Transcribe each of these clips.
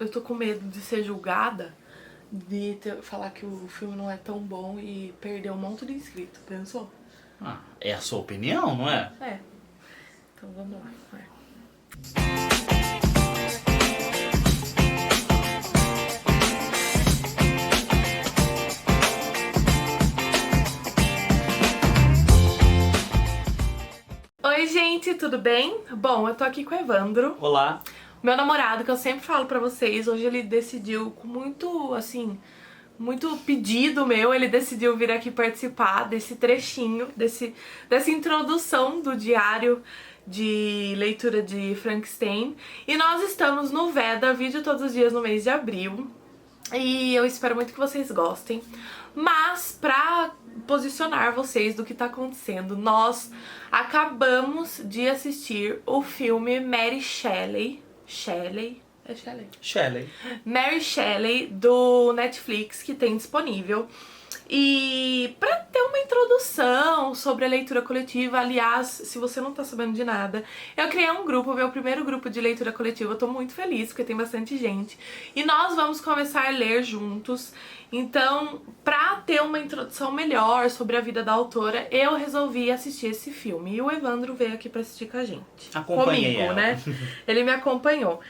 eu tô com medo de ser julgada, de falar que o filme não é tão bom e perder um monte de inscrito, pensou? Ah, é a sua opinião, não é? É. Então vamos lá. Vai. Oi, gente, tudo bem? Bom, eu tô aqui com o Evandro. Olá. Meu namorado, que eu sempre falo pra vocês, hoje ele decidiu com muito, assim, muito pedido meu, ele decidiu vir aqui participar desse trechinho, dessa introdução do diário de leitura de Frankenstein. E nós estamos no Veda, vídeo todos os dias no mês de abril. E eu espero muito que vocês gostem. Mas, pra posicionar vocês do que tá acontecendo, nós acabamos de assistir o filme Mary Shelley. É Shelley? Shelley. Mary Shelley, do Netflix, que tem disponível. E pra ter uma introdução sobre a leitura coletiva, aliás, se você não tá sabendo de nada, eu criei um grupo, meu primeiro grupo de leitura coletiva, eu tô muito feliz porque tem bastante gente. E nós vamos começar a ler juntos. Então, pra ter uma introdução melhor sobre a vida da autora, eu resolvi assistir esse filme. E o Evandro veio aqui pra assistir com a gente. Acompanhei comigo, ela. né? Ele me acompanhou.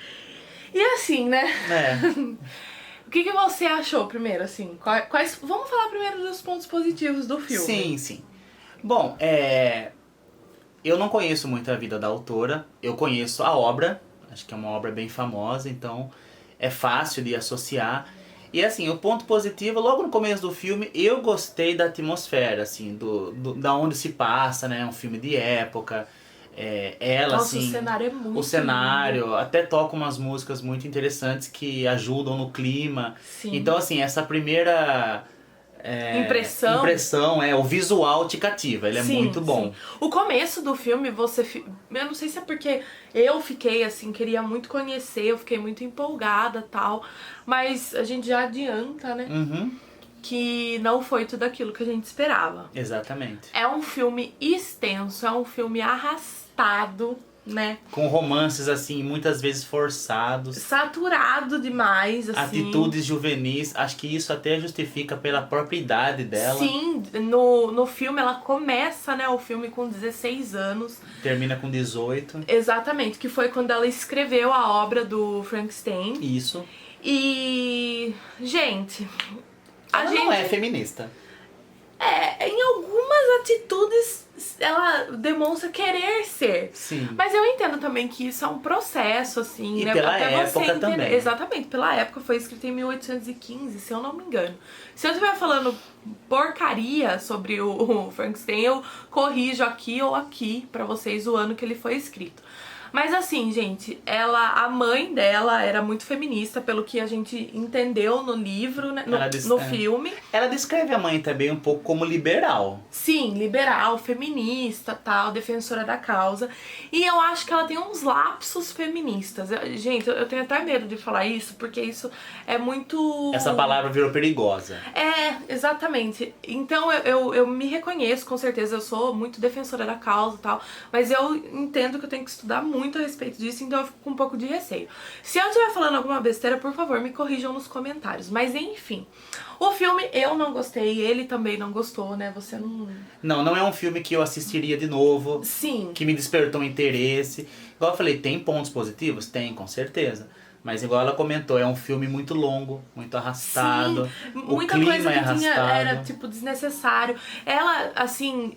E assim, né? É. O que você achou primeiro, assim? Vamos falar primeiro dos pontos positivos do filme. Sim, sim. Bom, eu não conheço muito a vida da autora. Eu conheço a obra. Acho que é uma obra bem famosa, então é fácil de associar. E assim, o ponto positivo, logo no começo do filme, eu gostei da atmosfera, assim, da onde se passa, né? Um filme de época. Ela, Nossa, assim, o cenário é muito o cenário, lindo. até toca umas músicas muito interessantes que ajudam no clima. Sim. Então, assim, essa primeira impressão, o visual te cativa, ele é Sim, muito bom. Sim. O começo do filme, eu não sei se é porque eu fiquei assim, queria muito conhecer, eu fiquei muito empolgada, tal, mas a gente já adianta, né? Uhum. Que não foi tudo aquilo que a gente esperava. Exatamente. É um filme extenso, é um filme arrastado, né? Com romances, assim, muitas vezes forçados. Saturado demais, assim. Atitudes juvenis, acho que isso até justifica pela própria idade dela. Sim, no filme ela começa, né, o filme com 16 anos. Termina com 18. Exatamente, que foi quando ela escreveu a obra do Frankenstein. Isso. E, gente... Ela não é feminista. Em algumas atitudes ela demonstra querer ser. Sim. Mas eu entendo também que isso é um processo, assim, E né? pela Até você época entender. também. Exatamente, pela época foi escrito em 1815, se eu não me engano. Se eu estiver falando porcaria sobre o Frankenstein, eu corrijo aqui ou aqui pra vocês o ano que ele foi escrito. Mas assim, gente, a mãe dela era muito feminista, pelo que a gente entendeu no livro, né, no filme. Ela descreve a mãe também um pouco como liberal. Sim, liberal, feminista, tal, defensora da causa. E eu acho que ela tem uns lapsos feministas. Gente, eu tenho até medo de falar isso, porque isso é muito... Essa palavra virou perigosa. Exatamente. Então eu me reconheço, com certeza, eu sou muito defensora da causa e tal, mas eu entendo que eu tenho que estudar muito a respeito disso, então eu fico com um pouco de receio. Se eu estiver falando alguma besteira, por favor, me corrijam nos comentários. Mas enfim, o filme eu não gostei, ele também não gostou, né? Você não... Não é um filme que eu assistiria de novo. Sim. Que me despertou interesse. Igual eu falei, tem pontos positivos? Tem, com certeza. Mas igual ela comentou, é um filme muito longo, muito arrastado. Sim, o muita clima coisa que é arrastado. era, tipo, desnecessário. Ela, assim,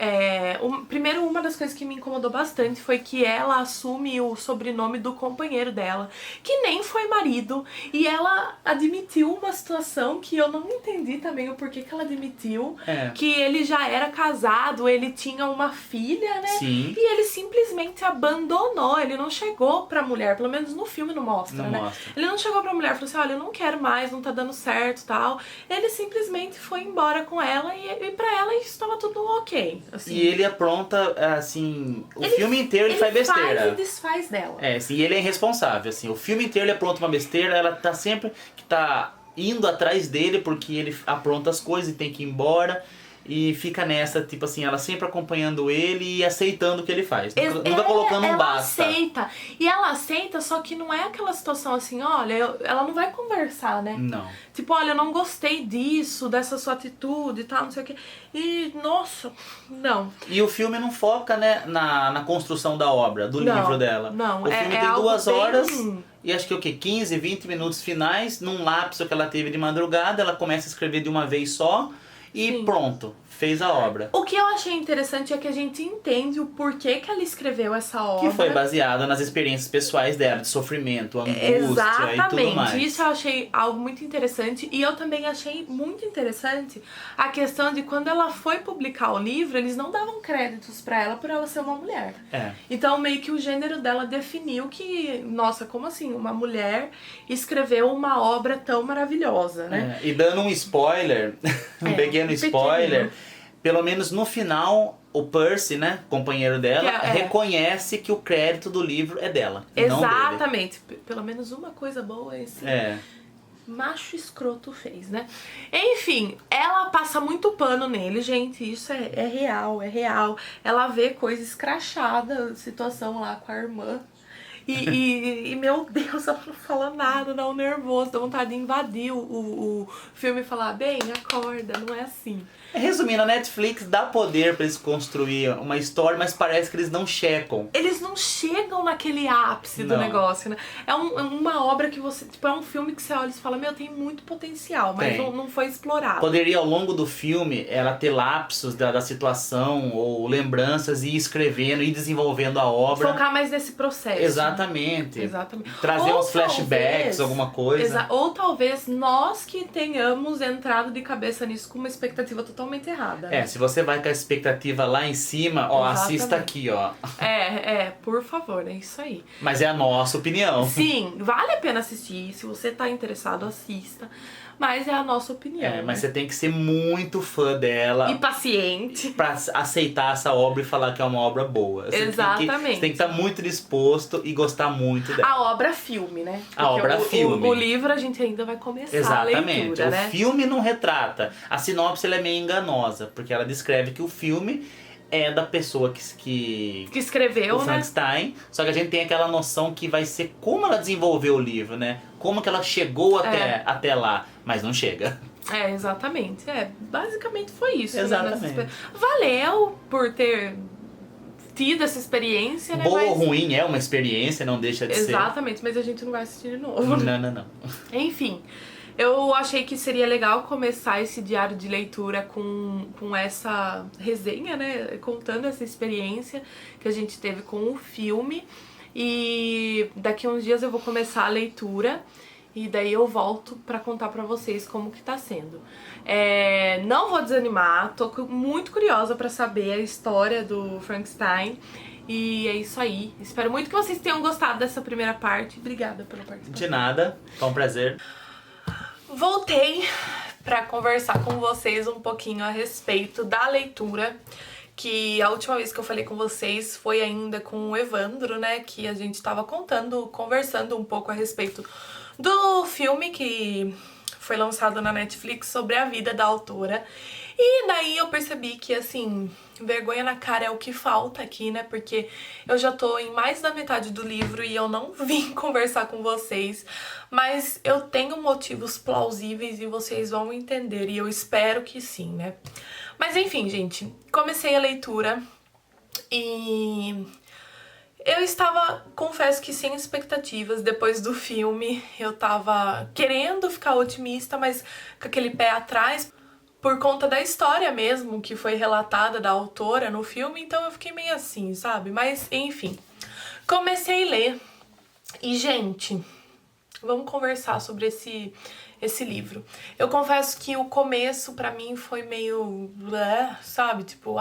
primeiro uma das coisas que me incomodou bastante foi que ela assume o sobrenome do companheiro dela, que nem foi marido, e ela admitiu uma situação que eu não entendi também o porquê que ela admitiu, que ele já era casado, ele tinha uma filha, né? Sim. E ele simplesmente abandonou, ele não chegou pra mulher, pelo menos no filme não mostra, Não né? mostra. Ele não chegou pra mulher e falou assim, olha, eu não quero mais, não tá dando certo e tal. Ele simplesmente foi embora com ela e pra ela isso estava tudo ok. Assim. E ele apronta, assim, o filme inteiro ele faz besteira. Ele faz e desfaz dela. Sim, ele é irresponsável, assim. O filme inteiro ele apronta uma besteira, ela tá sempre indo atrás dele porque ele apronta as coisas e tem que ir embora. e fica nessa, tipo assim, ela sempre acompanhando ele e aceitando o que ele faz. Nunca colocando um basta. Ela aceita. E ela aceita, só que não é aquela situação assim, olha, ela não vai conversar, né? Não. Tipo, olha, eu não gostei disso, dessa sua atitude e tal, não sei o quê. E, nossa, não. E o filme não foca, né, na construção da obra, do livro dela. Não, o filme tem algo 2 bem... horas e acho que o quê? 15, 20 minutos finais, num lapso que ela teve de madrugada, ela começa a escrever de uma vez só e Sim. Pronto, fez a obra. O que eu achei interessante é que a gente entende o porquê que ela escreveu essa obra. Que foi baseada nas experiências pessoais dela, de sofrimento, angústia Exatamente. e tudo mais. Isso eu achei algo muito interessante. E eu também achei muito interessante a questão de quando ela foi publicar o livro, eles não davam créditos pra ela por ela ser uma mulher. Então meio que o gênero dela definiu que, nossa, como assim? Uma mulher escreveu uma obra tão maravilhosa, né? E dando um spoiler, um pequeno spoiler, pelo menos no final, o Percy, né, companheiro dela, reconhece que o crédito do livro é dela. Exatamente. Não dele. Pelo menos uma coisa boa esse macho escroto fez, né? Enfim, ela passa muito pano nele, gente. Isso é real, é real. Ela vê coisa escrachada, situação lá com a irmã. E meu Deus, ela não fala nada, dá um nervoso, dá vontade de invadir o filme e falar, bem, acorda, não é assim. Resumindo, a Netflix dá poder pra eles construir uma história, mas parece que eles não checam. Eles não chegam naquele ápice do negócio, né? É uma obra que você... Tipo, é um filme que você olha e fala, meu, tem muito potencial, mas não foi explorado. Poderia, ao longo do filme, ela ter lapsos da situação ou lembranças e ir escrevendo e desenvolvendo a obra. Focar mais nesse processo. Exatamente. Exatamente. Trazer ou uns flashbacks, alguma coisa. Ou talvez nós que tenhamos entrado de cabeça nisso com uma expectativa totalmente errada. Né? Se você vai com a expectativa lá em cima, ó, assista aqui, ó. Por favor, é isso aí. Mas é a nossa opinião. Sim, vale a pena assistir. Se você tá interessado, assista. Mas é a nossa opinião. Mas você tem que ser muito fã dela. E paciente. Pra aceitar essa obra e falar que é uma obra boa. Exatamente. Você tem que estar muito disposto e gostar muito dela. A obra filme, né? Porque a obra filme. O livro a gente ainda vai começar Exatamente. a leitura, né? O filme não retrata. A sinopse ela é meio enganosa, porque ela descreve que o filme é da pessoa que escreveu, o Frankenstein, né? Só que a gente tem aquela noção que vai ser como ela desenvolveu o livro, né? Como que ela chegou até lá, mas não chega. Exatamente. Basicamente foi isso. Exatamente. Né? Valeu por ter tido essa experiência, né? Boa ou ruim é uma experiência, não deixa de ser. Exatamente, mas a gente não vai assistir de novo. Não. Enfim. Eu achei que seria legal começar esse diário de leitura com essa resenha, né? Contando essa experiência que a gente teve com o filme. E daqui a uns dias eu vou começar a leitura. E daí eu volto pra contar pra vocês como que tá sendo. Não vou desanimar, tô muito curiosa pra saber a história do Frankenstein. E é isso aí. Espero muito que vocês tenham gostado dessa primeira parte. Obrigada pela participação. De nada, foi um prazer. Voltei pra conversar com vocês um pouquinho a respeito da leitura, que a última vez que eu falei com vocês foi ainda com o Evandro, né, que a gente tava conversando um pouco a respeito do filme que foi lançado na Netflix sobre a vida da autora. E daí eu percebi que, assim, vergonha na cara é o que falta aqui, né? Porque eu já tô em mais da metade do livro e eu não vim conversar com vocês. Mas eu tenho motivos plausíveis e vocês vão entender. E eu espero que sim, né? Mas enfim, gente, comecei a leitura e eu estava, confesso que sem expectativas depois do filme. Eu tava querendo ficar otimista, mas com aquele pé atrás, por conta da história mesmo que foi relatada da autora no filme, então eu fiquei meio assim, sabe? Mas, enfim, comecei a ler e, gente, vamos conversar sobre esse livro. Eu confesso que o começo pra mim foi meio, sabe? Tipo,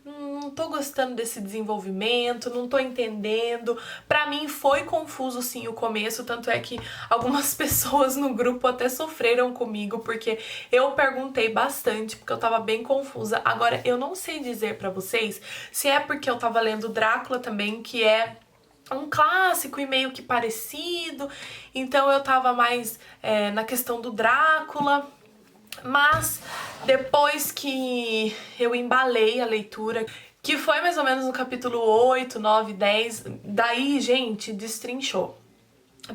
não tô gostando desse desenvolvimento, não tô entendendo. Pra mim foi confuso sim o começo, tanto é que algumas pessoas no grupo até sofreram comigo, porque eu perguntei bastante, porque eu tava bem confusa. Agora, eu não sei dizer pra vocês se é porque eu tava lendo Drácula também, que é um clássico e meio que parecido, então eu tava mais na questão do Drácula. Mas depois que eu embalei a leitura, que foi mais ou menos no capítulo 8, 9, 10, daí, gente, destrinchou.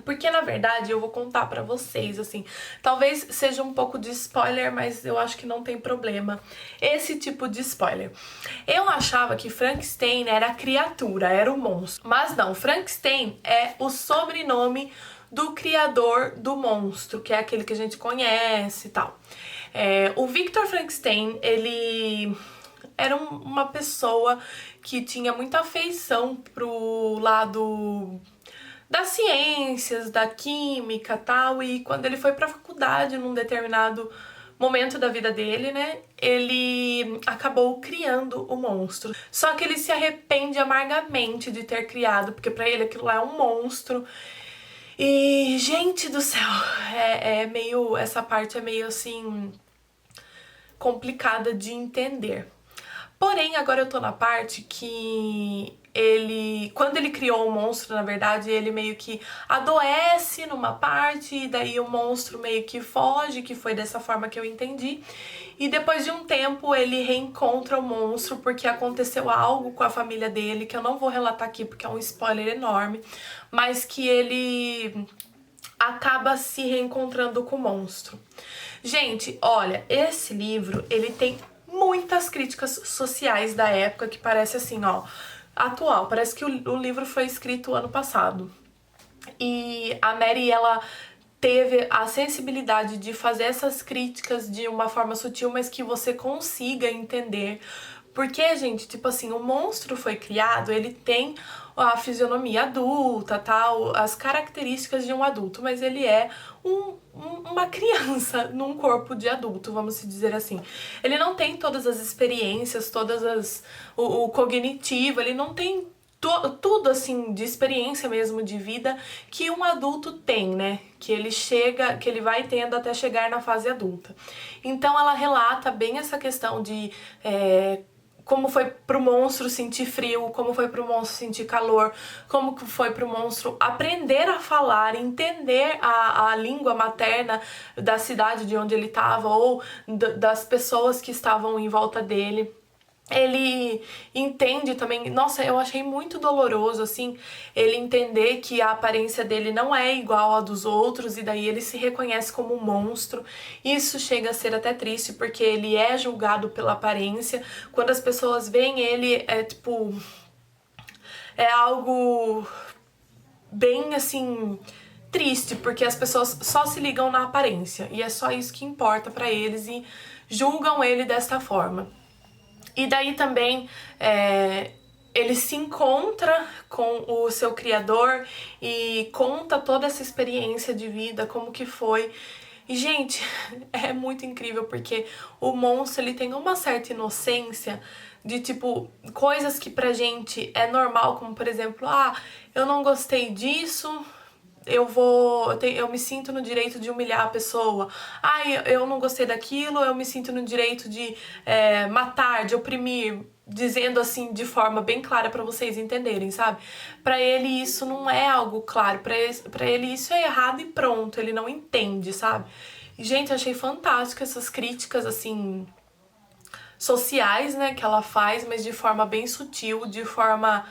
Porque, na verdade, eu vou contar pra vocês, assim, talvez seja um pouco de spoiler, mas eu acho que não tem problema esse tipo de spoiler. Eu achava que Frankenstein era a criatura, era o monstro. Mas não, Frankenstein é o sobrenome do criador do monstro, que é aquele que a gente conhece e tal. O Victor Frankenstein, ele era uma pessoa que tinha muita afeição pro lado das ciências, da química, tal, e quando ele foi pra faculdade num determinado momento da vida dele, né, ele acabou criando o monstro. Só que ele se arrepende amargamente de ter criado, porque pra ele aquilo lá é um monstro. E, gente do céu, essa parte é meio assim complicada de entender. Porém, agora eu tô na parte que quando ele criou o monstro, na verdade, ele meio que adoece numa parte, e daí o monstro meio que foge, que foi dessa forma que eu entendi. E depois de um tempo ele reencontra o monstro porque aconteceu algo com a família dele, que eu não vou relatar aqui porque é um spoiler enorme, mas que ele acaba se reencontrando com o monstro. Gente, olha, esse livro, ele tem muitas críticas sociais da época que parece assim, ó, atual. Parece que o livro foi escrito ano passado. E a Mary, ela teve a sensibilidade de fazer essas críticas de uma forma sutil, mas que você consiga entender. Porque, gente, tipo assim, o monstro foi criado, ele tem a fisionomia adulta, tal, as características de um adulto, mas ele é uma criança num corpo de adulto, vamos se dizer assim. Ele não tem todas as experiências, o cognitivo, ele não tem tudo assim de experiência mesmo de vida que um adulto tem, né? Que ele vai tendo até chegar na fase adulta. Então ela relata bem essa questão de como foi pro monstro sentir frio, como foi pro monstro sentir calor, como foi pro monstro aprender a falar, entender a língua materna da cidade de onde ele estava ou das pessoas que estavam em volta dele. Ele entende também, nossa, eu achei muito doloroso, assim, ele entender que a aparência dele não é igual à dos outros e daí ele se reconhece como um monstro. Isso chega a ser até triste porque ele é julgado pela aparência. Quando as pessoas veem ele, é algo bem, assim, triste, porque as pessoas só se ligam na aparência e é só isso que importa pra eles e julgam ele desta forma. E daí também ele se encontra com o seu criador e conta toda essa experiência de vida, como que foi. E, gente, é muito incrível porque o monstro, ele tem uma certa inocência de, tipo, coisas que pra gente é normal, como, por exemplo, eu não gostei disso, eu me sinto no direito de humilhar a pessoa. Eu não gostei daquilo, eu me sinto no direito de matar, de oprimir, dizendo assim de forma bem clara pra vocês entenderem, sabe? Pra ele isso não é algo claro, pra ele isso é errado e pronto, ele não entende, sabe? E, gente, eu achei fantástico essas críticas, assim, sociais, né, que ela faz, mas de forma bem sutil, de forma,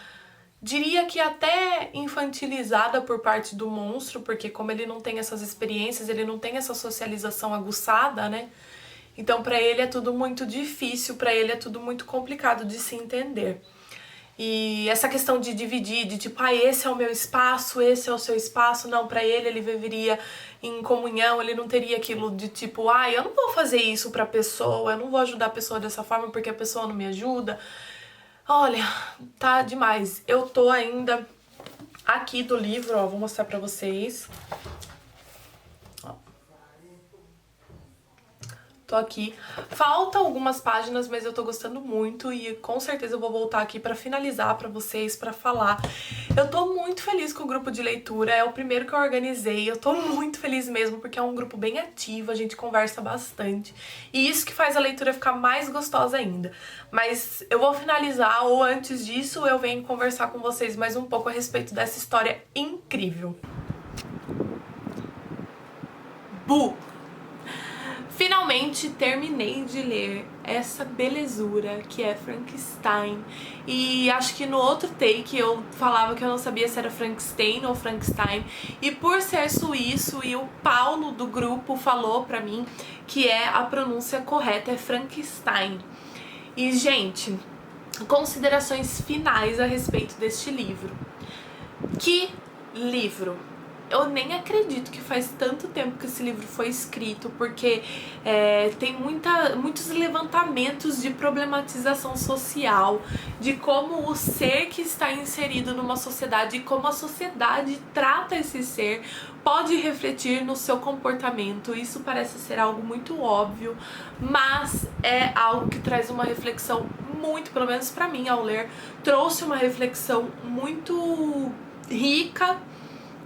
diria que até infantilizada por parte do monstro, porque como ele não tem essas experiências, ele não tem essa socialização aguçada, né? Então pra ele é tudo muito difícil, pra ele é tudo muito complicado de se entender. E essa questão de dividir, de tipo, esse é o meu espaço, esse é o seu espaço, não, pra ele viveria em comunhão, ele não teria aquilo de tipo, eu não vou fazer isso pra pessoa, eu não vou ajudar a pessoa dessa forma porque a pessoa não me ajuda. Olha, tá demais. Eu tô ainda aqui do livro, ó, vou mostrar pra vocês. Tô aqui. Falta algumas páginas, mas eu tô gostando muito e com certeza eu vou voltar aqui pra finalizar pra vocês, pra falar. Eu tô muito feliz com o grupo de leitura, é o primeiro que eu organizei, eu tô muito feliz mesmo porque é um grupo bem ativo, a gente conversa bastante e isso que faz a leitura ficar mais gostosa ainda. Mas eu vou finalizar, ou antes disso eu venho conversar com vocês mais um pouco a respeito dessa história incrível. Bu! Finalmente Finalmente terminei de ler essa belezura que é Frankenstein. E acho que no outro take eu falava que eu não sabia se era Frankenstein ou Frankenstein. E por ser suíço, e o Paulo do grupo falou pra mim que a pronúncia correta é Frankenstein. E, gente, considerações finais a respeito deste livro. Que livro! Eu nem acredito que faz tanto tempo que esse livro foi escrito, porque tem muitos levantamentos de problematização social, de como o ser que está inserido numa sociedade e como a sociedade trata esse ser pode refletir no seu comportamento. Isso parece ser algo muito óbvio, mas é algo que traz uma reflexão muito, pelo menos pra mim ao ler, trouxe uma reflexão muito rica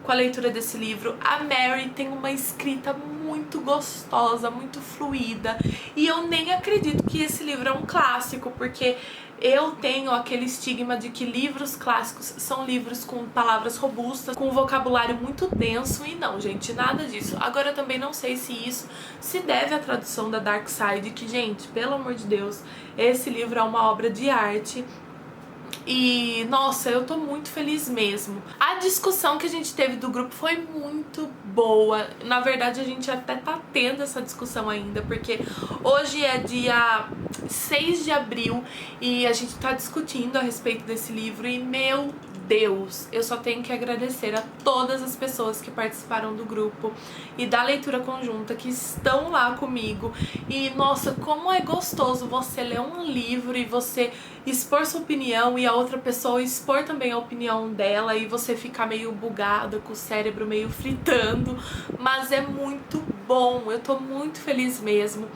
com a leitura desse livro. A Mary tem uma escrita muito gostosa, muito fluida, e eu nem acredito que esse livro é um clássico, porque eu tenho aquele estigma de que livros clássicos são livros com palavras robustas, com um vocabulário muito denso, e não, gente, nada disso. Agora eu também não sei se isso se deve à tradução da Dark Side, que, gente, pelo amor de Deus, esse livro é uma obra de arte. E, nossa, eu tô muito feliz mesmo. A discussão que a gente teve do grupo foi muito boa. Na verdade, a gente até tá tendo essa discussão ainda, porque hoje é dia 6 de abril e a gente tá discutindo a respeito desse livro. E, meu Deus, eu só tenho que agradecer a todas as pessoas que participaram do grupo e da leitura conjunta, que estão lá comigo. E, nossa, como é gostoso você ler um livro e você expor sua opinião e a outra pessoa expor também a opinião dela, e você ficar meio bugada, com o cérebro meio fritando, mas é muito bom, eu tô muito feliz mesmo.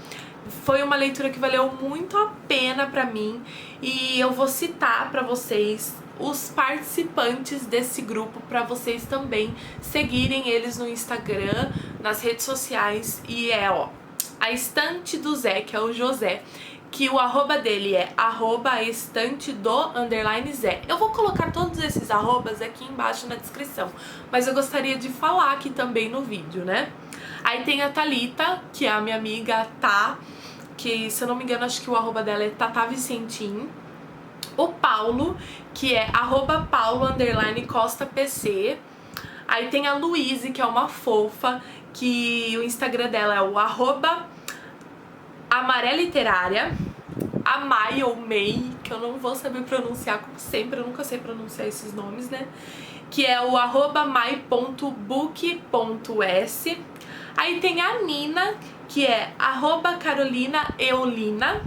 Foi uma leitura que valeu muito a pena pra mim, e eu vou citar pra vocês os participantes desse grupo para vocês também seguirem eles no Instagram, nas redes sociais. E a Estante do Zé, que é o José, que o arroba dele é @estante_do_Zé. Eu vou colocar todos esses arrobas aqui embaixo na descrição, mas eu gostaria de falar aqui também no vídeo, né? Aí tem a Thalita, que é a minha amiga Tá, que, se eu não me engano, acho que o arroba dela é Tata Vicentim. O Paulo, que é @Paulo_CostaPC. Aí tem a Luíse, que é uma fofa, que o Instagram dela é o @AmarelLiterária. A Mai ou May, que eu não vou saber pronunciar, como sempre, eu nunca sei pronunciar esses nomes, né? Que é o @mai.book.s. Aí tem a Nina, que é @CarolinaEolina.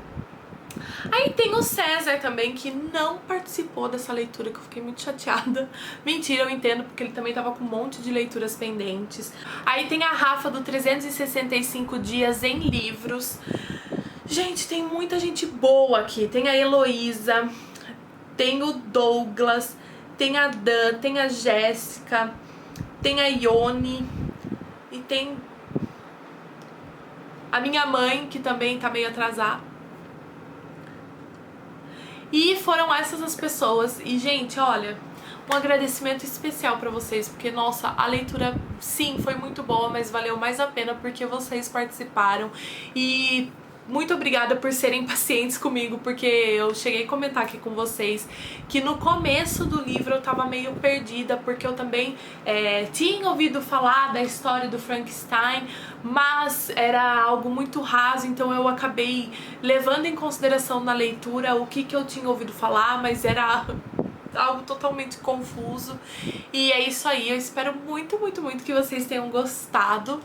Aí tem o César também, que não participou dessa leitura, que eu fiquei muito chateada. Mentira, eu entendo, porque ele também tava com um monte de leituras pendentes. Aí tem a Rafa do 365 Dias em Livros. Gente, tem muita gente boa aqui. Tem a Heloísa, tem o Douglas, tem a Dan, tem a Jéssica, tem a Ione e tem a minha mãe, que também tá meio atrasada. E foram essas as pessoas. E, gente, olha, um agradecimento especial pra vocês, porque, nossa, a leitura, sim, foi muito boa, mas valeu mais a pena porque vocês participaram. E muito obrigada por serem pacientes comigo, porque eu cheguei a comentar aqui com vocês que no começo do livro eu tava meio perdida, porque eu também tinha ouvido falar da história do Frankenstein, mas era algo muito raso, então eu acabei levando em consideração na leitura o que eu tinha ouvido falar, mas era algo totalmente confuso. E é isso aí, eu espero muito, muito, muito que vocês tenham gostado.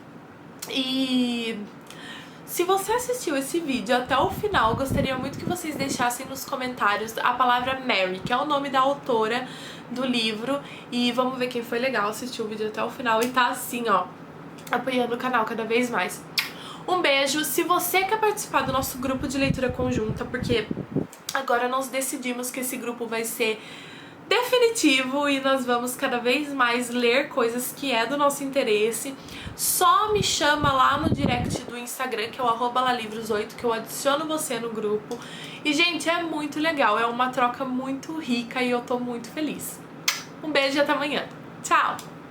E se você assistiu esse vídeo até o final, gostaria muito que vocês deixassem nos comentários a palavra Mary, que é o nome da autora do livro. E vamos ver quem foi legal assistir o vídeo até o final e tá assim, ó, apoiando o canal cada vez mais. Um beijo. Se você quer participar do nosso grupo de leitura conjunta, porque agora nós decidimos que esse grupo vai ser definitivo e nós vamos cada vez mais ler coisas que é do nosso interesse, só me chama lá no direct do Instagram, que é o @lalivros8, que eu adiciono você no grupo. E, gente, é muito legal, é uma troca muito rica e eu tô muito feliz. Um beijo e até amanhã. Tchau!